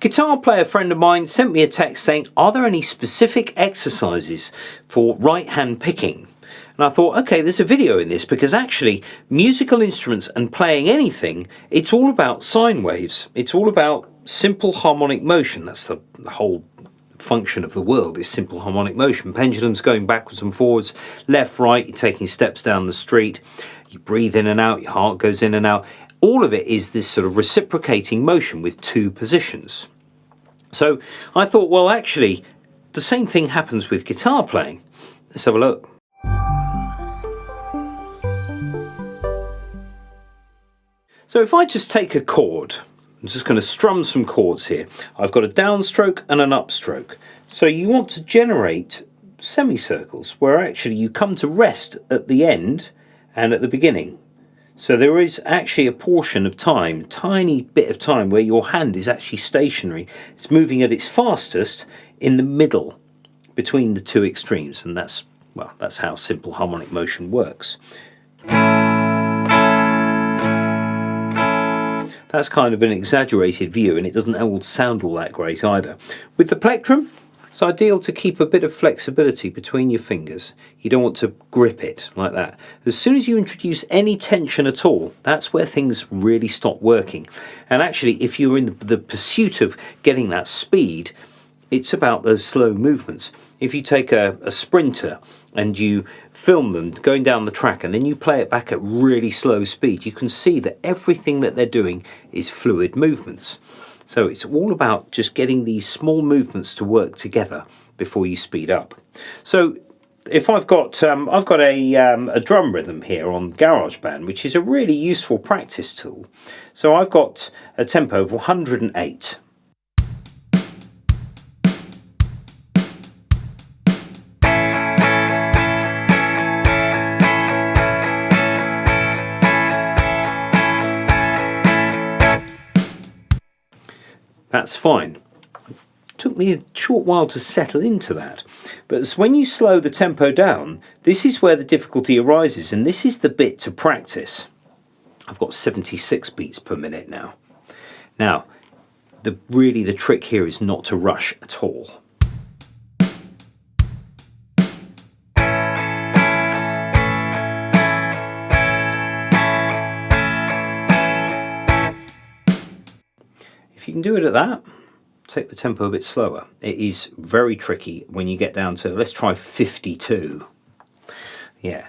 Guitar player friend of mine sent me a text saying, are there any specific exercises for right hand picking? And I thought, okay, there's a video in this, because actually musical instruments and playing anything, it's all about sine waves. It's all about simple harmonic motion. That's the whole function of the world, is simple harmonic motion. Pendulums going backwards and forwards, left, right, you're taking steps down the street, you breathe in and out, your heart goes in and out. All of it is this sort of reciprocating motion with two positions. So I thought, well, actually, the same thing happens with guitar playing. Let's have a look. So if I just take a chord, I'm just going to strum some chords here. I've got a downstroke and an upstroke. So you want to generate semicircles where actually you come to rest at the end and at the beginning. So there is actually a portion of time, tiny bit of time, where your hand is actually stationary. It's moving at its fastest in the middle between the two extremes, and that's how simple harmonic motion works. That's kind of an exaggerated view, and it doesn't all sound all that great either. With the plectrum, it's ideal to keep a bit of flexibility between your fingers. You don't want to grip it like that. As soon as you introduce any tension at all, that's where things really stop working. And actually, if you're in the pursuit of getting that speed, it's about those slow movements. If you take a sprinter and you film them going down the track and then you play it back at really slow speed, you can see that everything that they're doing is fluid movements. So it's all about just getting these small movements to work together before you speed up. So if I've got a drum rhythm here on GarageBand, which is a really useful practice tool. So I've got a tempo of 108. That's fine. It took me a short while to settle into that. But when you slow the tempo down, this is where the difficulty arises, and this is the bit to practice. I've got 76 beats per minute now. Now, the trick here is not to rush at all. If you can do it at that, take the tempo a bit slower. It is very tricky when you get down to, let's try 52. Yeah.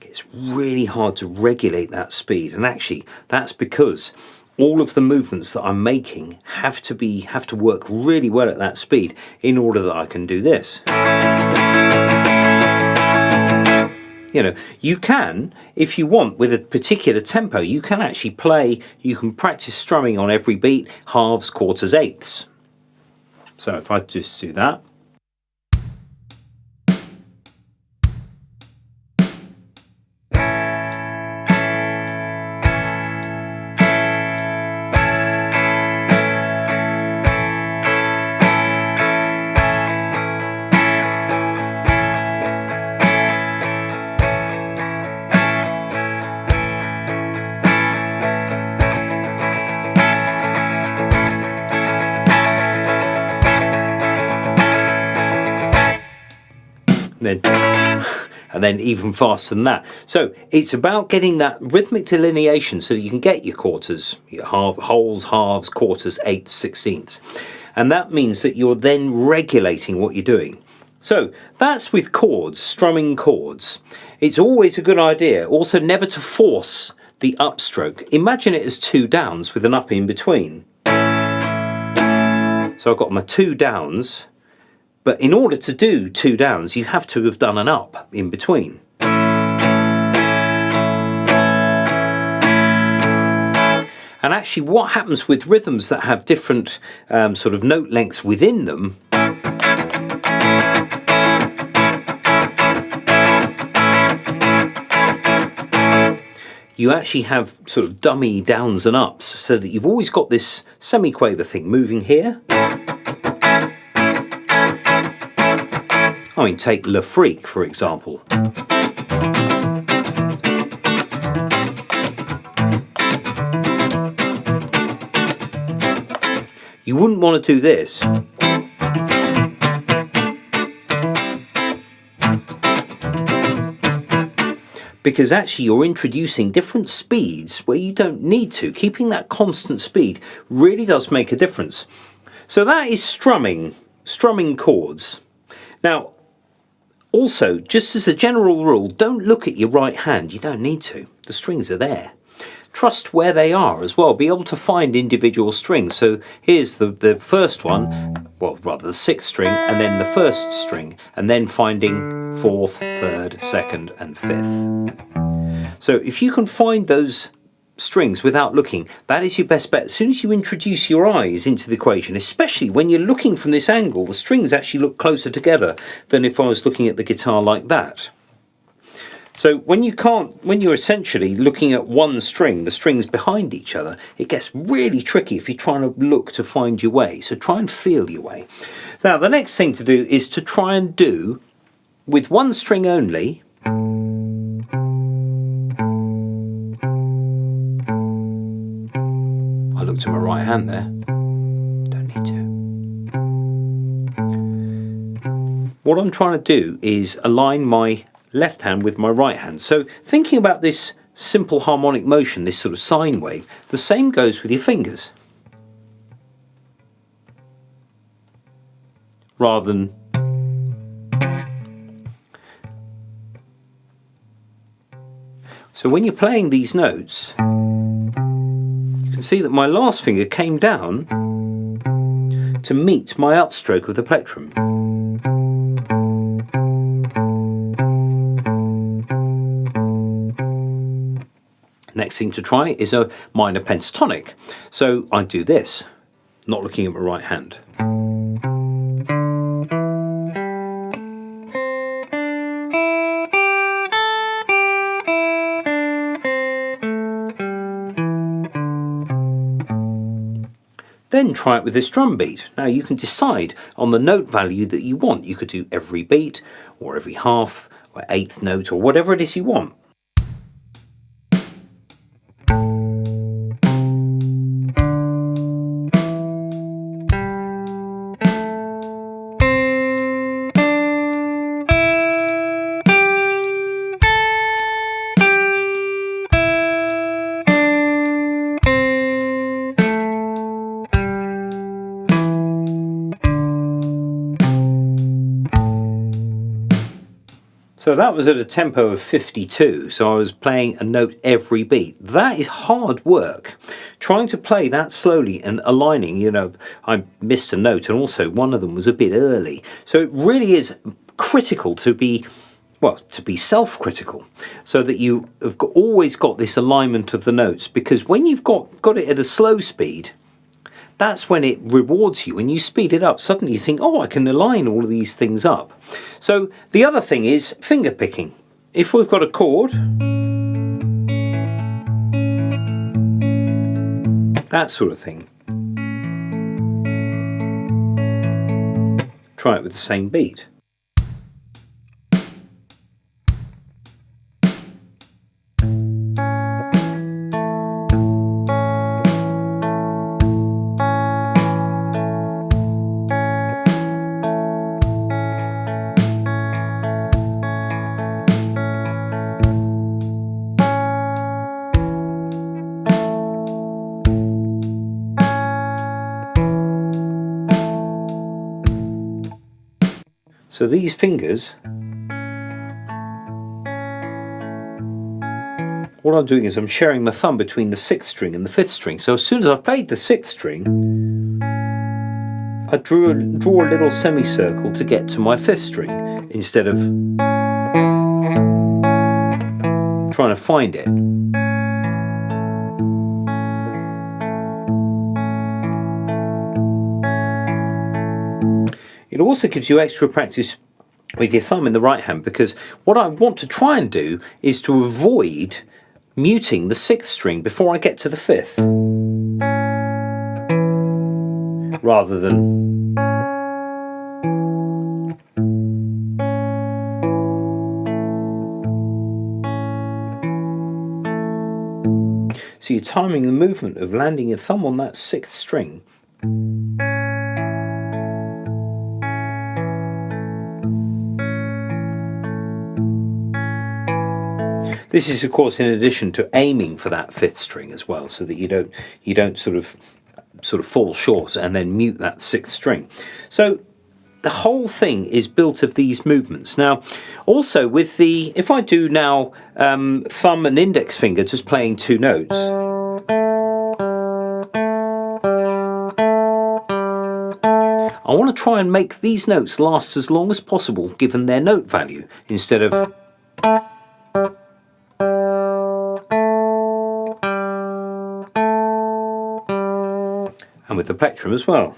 It's really hard to regulate that speed, and actually that's because all of the movements that I'm making have to work really well at that speed in order that I can do this. You know, you can, if you want, with a particular tempo, you can actually play, you can practice strumming on every beat, halves, quarters, eighths. So if I just do that. And then even faster than that. So it's about getting that rhythmic delineation so that you can get your quarters, your wholes, halves, quarters, eighths, sixteenths. And that means that you're then regulating what you're doing. So that's with chords, strumming chords. It's always a good idea also never to force the upstroke. Imagine it as two downs with an up in between. So I've got my two downs. But in order to do two downs, you have to have done an up in between. And actually what happens with rhythms that have different sort of note lengths within them, you actually have sort of dummy downs and ups, so that you've always got this semi-quaver thing moving here. I mean, take Le Freak, for example. You wouldn't want to do this. Because actually you're introducing different speeds where you don't need to. Keeping that constant speed really does make a difference. So that is strumming chords. Now, also, just as a general rule, don't look at your right hand. You don't need to. The strings are there. Trust where they are as well. Be able to find individual strings. So here's the first one, well, rather the sixth string, and then the first string, and then finding fourth, third, second, and fifth. So if you can find those strings without looking, that is your best bet. As soon as you introduce your eyes into the equation, especially when you're looking from this angle, the strings actually look closer together than if I was looking at the guitar like that. So when you're essentially looking at one string, the strings behind each other, it gets really tricky if you're trying to look to find your way. So try and feel your way. Now the next thing to do is to try and do, with one string only, I looked at my right hand there, don't need to. What I'm trying to do is align my left hand with my right hand. So thinking about this simple harmonic motion, this sort of sine wave, the same goes with your fingers. Rather than so when you're playing these notes, you can see that my last finger came down to meet my upstroke of the plectrum. Next thing to try is a minor pentatonic. So I do this, not looking at my right hand. Then try it with this drum beat. Now you can decide on the note value that you want. You could do every beat, or every half, or eighth note, or whatever it is you want. So that was at a tempo of 52, so I was playing a note every beat. That is hard work. Trying to play that slowly and aligning, you know, I missed a note, and also one of them was a bit early. So it really is critical to be, well, to be self-critical, so that you have always got this alignment of the notes, because when you've got it at a slow speed, that's when it rewards you. When you speed it up, suddenly you think, oh, I can align all of these things up. So the other thing is finger picking. If we've got a chord, that sort of thing, try it with the same beat. So these fingers, what I'm doing is I'm sharing my thumb between the sixth string and the fifth string. So as soon as I've played the sixth string, I draw a little semicircle to get to my fifth string, instead of trying to find it. It also gives you extra practice with your thumb in the right hand, because what I want to try and do is to avoid muting the 6th string before I get to the 5th, rather than so you're timing the movement of landing your thumb on that 6th string. This is, of course, in addition to aiming for that 5th string as well, so that you don't sort of fall short and then mute that 6th string. So the whole thing is built of these movements. Now, also with the, if I do now thumb and index finger just playing 2 notes, I want to try and make these notes last as long as possible given their note value, instead of and with the plectrum as well.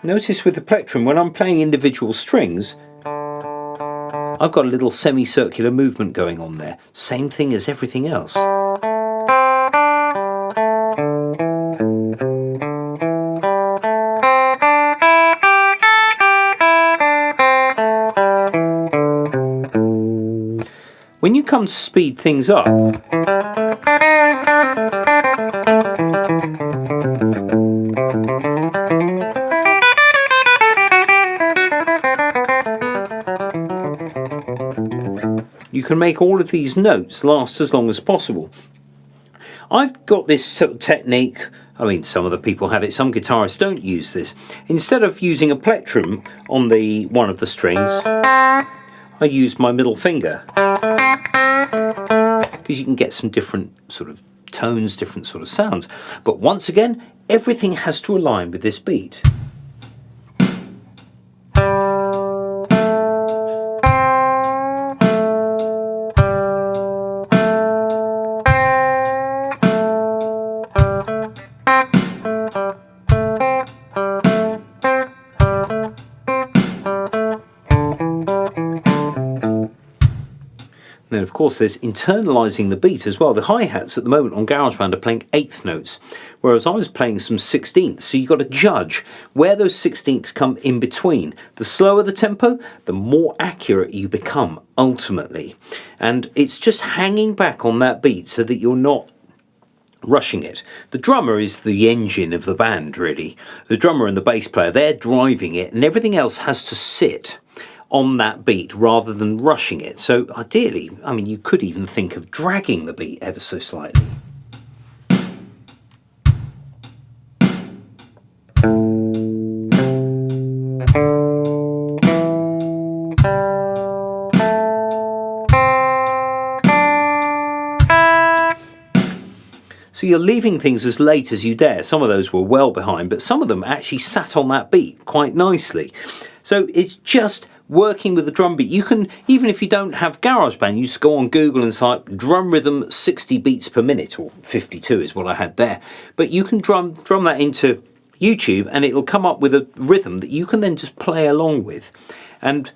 Notice with the plectrum, when I'm playing individual strings, I've got a little semicircular movement going on there. Same thing as everything else. When you come to speed things up, you can make all of these notes last as long as possible. I've got this sort of technique, I mean some of the people have it, some guitarists don't use this. Instead of using a plectrum on the one of the strings, I use my middle finger, because you can get some different sort of tones, different sort of sounds. But once again, everything has to align with this beat. Then of course there's internalizing the beat as well. The hi-hats at the moment on GarageBand are playing 8th notes, whereas I was playing some 16ths, so you've got to judge where those 16ths come in between. The slower the tempo, the more accurate you become ultimately. And it's just hanging back on that beat so that you're not rushing it. The drummer is the engine of the band, really. The drummer and the bass player, they're driving it, and everything else has to sit on that beat rather than rushing it. So ideally, I mean, you could even think of dragging the beat ever so slightly. So you're leaving things as late as you dare. Some of those were well behind, but some of them actually sat on that beat quite nicely. So it's just working with the drum beat. You can, even if you don't have GarageBand, you just go on Google and type drum rhythm 60 beats per minute, or 52 is what I had there. But you can drum that into YouTube and it'll come up with a rhythm that you can then just play along with. And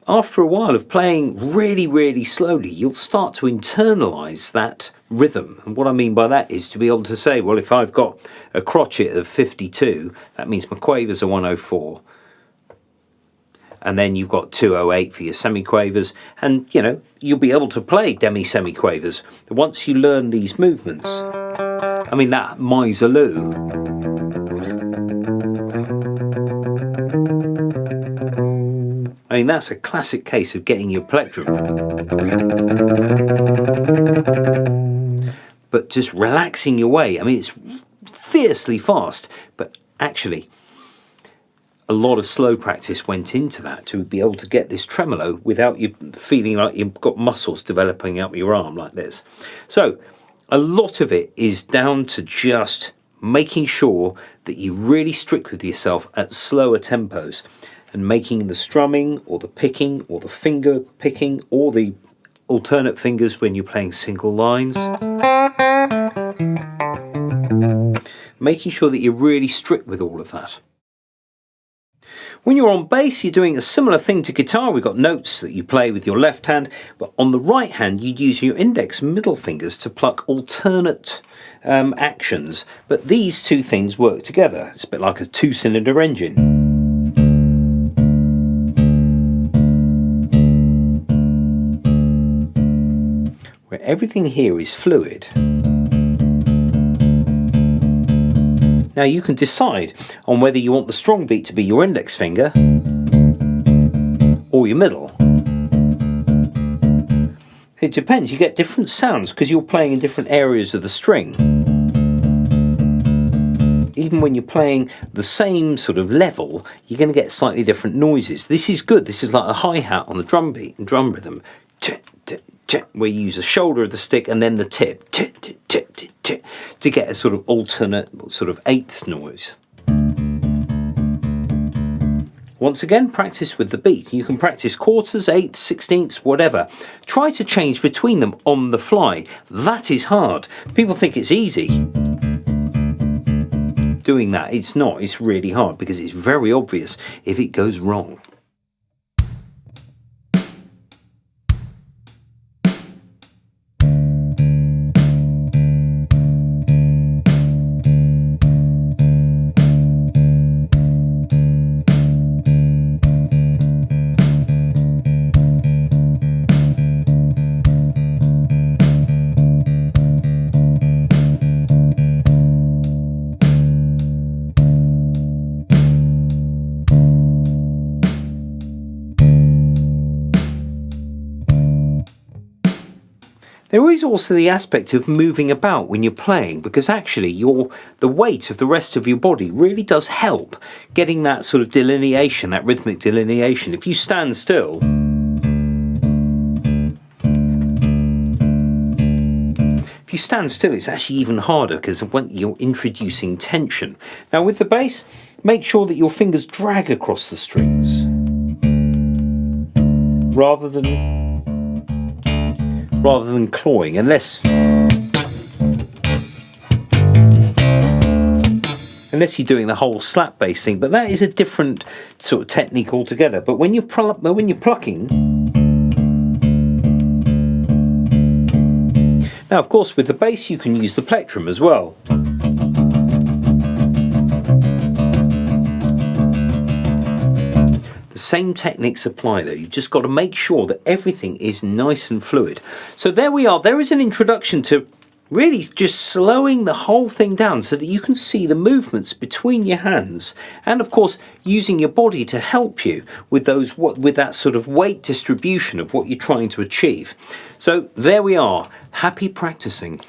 after a while of playing really, really slowly, you'll start to internalize that rhythm. And what I mean by that is to be able to say, well, if I've got a crotchet of 52, that means my quavers are 104. And then you've got 208 for your semiquavers, and you know, you'll be able to play demi-semiquavers once you learn these movements. I mean, that miserloo. I mean, that's a classic case of getting your plectrum, but just relaxing your way. I mean, it's fiercely fast, but actually a lot of slow practice went into that to be able to get this tremolo without you feeling like you've got muscles developing up your arm like this. So a lot of it is down to just making sure that you're really strict with yourself at slower tempos, and making the strumming or the picking or the finger picking or the alternate fingers when you're playing single lines, making sure that you're really strict with all of that. When you're on bass, you're doing a similar thing to guitar. We've got notes that you play with your left hand, but on the right hand, you'd use your index and middle fingers to pluck alternate actions. But these two things work together. It's a bit like a two-cylinder engine. Where everything here is fluid. Now you can decide on whether you want the strong beat to be your index finger or your middle. It depends, you get different sounds because you're playing in different areas of the string. Even when you're playing the same sort of level, you're going to get slightly different noises. This is good, this is like a hi-hat on a drum beat and drum rhythm. Where you use the shoulder of the stick and then the tip to get a sort of alternate sort of eighth noise. Once again, practice with the beat. You can practice quarters, eighths, sixteenths, whatever. Try to change between them on the fly. That is hard. People think it's easy. Doing that, it's not. It's really hard because it's very obvious if it goes wrong. There is also the aspect of moving about when you're playing, because actually the weight of the rest of your body really does help getting that sort of delineation, that rhythmic delineation. If you stand still, it's actually even harder because you're introducing tension. Now with the bass, make sure that your fingers drag across the strings rather than clawing, unless you're doing the whole slap bass thing, but that is a different sort of technique altogether. But when you're plucking, now of course with the bass you can use the plectrum as well. Same techniques apply though. You've just got to make sure that everything is nice and fluid. So there we are. There is an introduction to really just slowing the whole thing down so that you can see the movements between your hands, and of course using your body to help you with that sort of weight distribution of what you're trying to achieve. So there we are. Happy practicing.